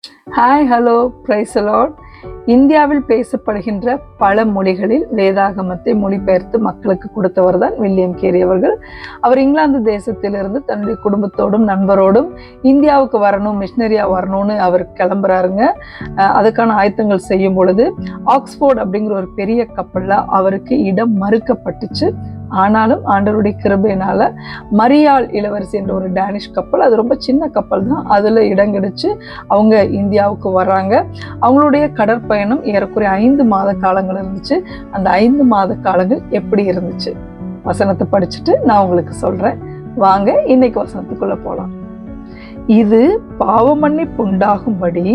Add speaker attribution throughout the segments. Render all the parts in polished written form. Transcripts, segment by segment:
Speaker 1: Hi hello price Lord. இந்தியாவில் பேசப்படுகின்ற பல மொழிகளில் வேதாகமத்தை மொழிபெயர்த்து மக்களுக்கு கொடுத்தவர் தான் வில்லியம் கேரி அவர்கள். அவர் இங்கிலாந்து தேசத்திலிருந்து தன்னுடைய குடும்பத்தோடும் நண்பரோடும் இந்தியாவுக்கு வரணும், மிஷினரியா வரணும்னு அவர் கிளம்புறாருங்க. அதுக்கான ஆயத்தங்கள் செய்யும் பொழுது ஆக்ஸ்போர்ட் அப்படிங்கிற ஒரு பெரிய கப்பல்ல அவருக்கு இடம் மறுக்கப்பட்டுச்சு. ஆனாலும் ஆண்டவருடைய கிருபையினால மரியாள் இளவரசி என்ற ஒரு டேனிஷ் கப்பல், அது ரொம்ப சின்ன கப்பல் தான், அதுல இடம் கிடைச்சு அவங்க இந்தியாவுக்கு வர்றாங்க. அவங்களுடைய கடற்பயணம் ஏறக்குறைய 5 மாத காலங்கள் இருந்துச்சு. அந்த 5 மாத காலங்கள் எப்படி இருந்துச்சு வசனத்தை படிச்சுட்டு நான் உங்களுக்கு சொல்றேன். வாங்க இன்னைக்கு வசனத்துக்குள்ள போலாம். இது பாவமன்னிப்பு உண்டாகும்படி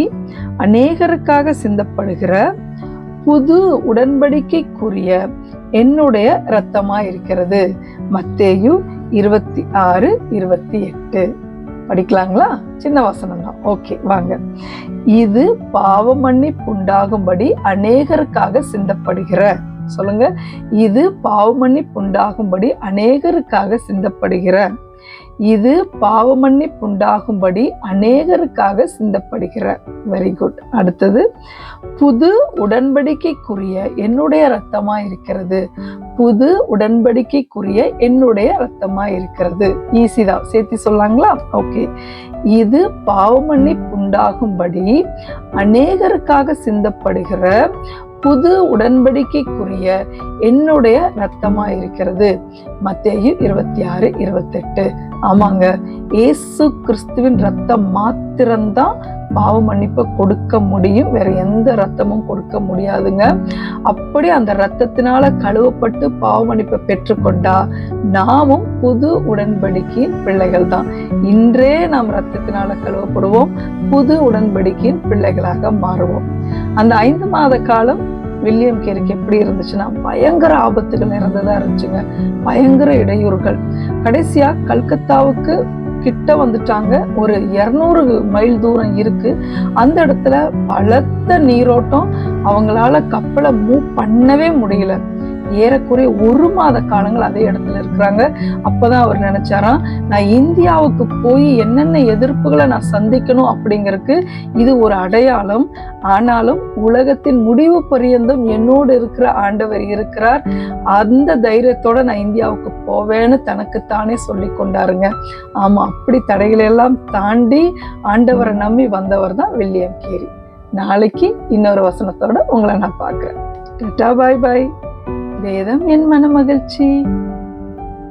Speaker 1: அநேகருக்காக சிந்தப்படுகிற புது உடன்படிக்கைக்குரிய என்னுடைய இரத்தமா இருக்கிறது. மத்தேயு 26:28 படிக்கலாங்களா? சின்ன வசனம் தான். ஓகே வாங்க. இது பாவ மன்னிப்பு உண்டாகும்படி அநேகருக்காக சிந்தப்படுகிற, சொல்லுங்க, இது பாவ மன்னிப்பு உண்டாகும்படி அநேகருக்காக சிந்தப்படுகிற, இது பாவ மன்னிப்பு உண்டாகும்படி அநேகருக்காக சிந்தப்படுகிற. Very good. அடுத்தது, புது உடன்படிக்கைக்குரிய என்னுடைய இரத்தமா இருக்கிறது. புது உடன்படிக்கைக்குரிய என்னுடைய இரத்தமா இருக்கிறது. ஈஸி தான், சேர்த்து சொல்லாங்களா? ஓகே. இது பாவ மன்னிப்பு உண்டாகும்படி அநேகருக்காக சிந்தப்படுகிற புது உடன்படிக்கைக்குரிய என்னுடைய இரத்தமா இருக்கிறது. மத்தேயு 26:28. ஆமாங்க, இயேசு கிறிஸ்துவின் ரத்தம் மாத்திரம்தான் பாவ மன்னிப்பை கொடுக்க முடியும். வேற எந்த ரத்தமும் கொடுக்க முடியாதுங்க. அப்படி அந்த ரத்தத்தினால கழுவப்பட்டு பாவ மன்னிப்பை பெற்றுக்கொண்டா நாமும் புது உடன்படிக்கையின் பிள்ளைகள் தான். இன்றே நாம் ரத்தத்தினால கழுவப்படுவோம், புது உடன்படிக்கையின் பிள்ளைகளாக மாறுவோம். அந்த 5 மாத காலம் வில்லியம் கேரிக்கு எப்படி இருந்துச்சுன்னா பயங்கர ஆபத்துகள் நிறைந்ததா இருந்துச்சுங்க. பயங்கர இடையூறுகள். கடைசியா கல்கத்தாவுக்கு கிட்ட வந்துட்டாங்க. ஒரு 200 மைல் தூரம் இருக்கு. அந்த இடத்துல பலத்த நீரோட்டம், அவங்களால கப்பலை மூவ் பண்ணவே முடியல. ஏறக்குறைய 1 மாத காலங்கள் அதே இடத்துல இருக்கிறாங்க. அப்பதான் அவர் நினைச்சாராம், நான் இந்தியாவுக்கு போய் என்னென்ன எதிர்ப்புகளை நான் சந்திக்கணும் அப்படிங்கறதுக்கு இது ஒரு அடையாளம். ஆனாலும் உலகத்தின் முடிவு பரியந்தம் என்னோடு இருக்கிற ஆண்டவர் இருக்கிறார், அந்த தைரியத்தோட நான் இந்தியாவுக்கு போவேன்னு தனக்குத்தானே சொல்லி கொண்டாருங்க. ஆமா, அப்படி தடைகளை எல்லாம் தாண்டி ஆண்டவரை நம்பி வந்தவர் தான் வில்லியம் கேரி. நாளைக்கு இன்னொரு வசனத்தோட உங்களை நான் பார்க்கிறேன். டாடா, பாய் பாய். வேதம் என் மன மகிழ்ச்சி.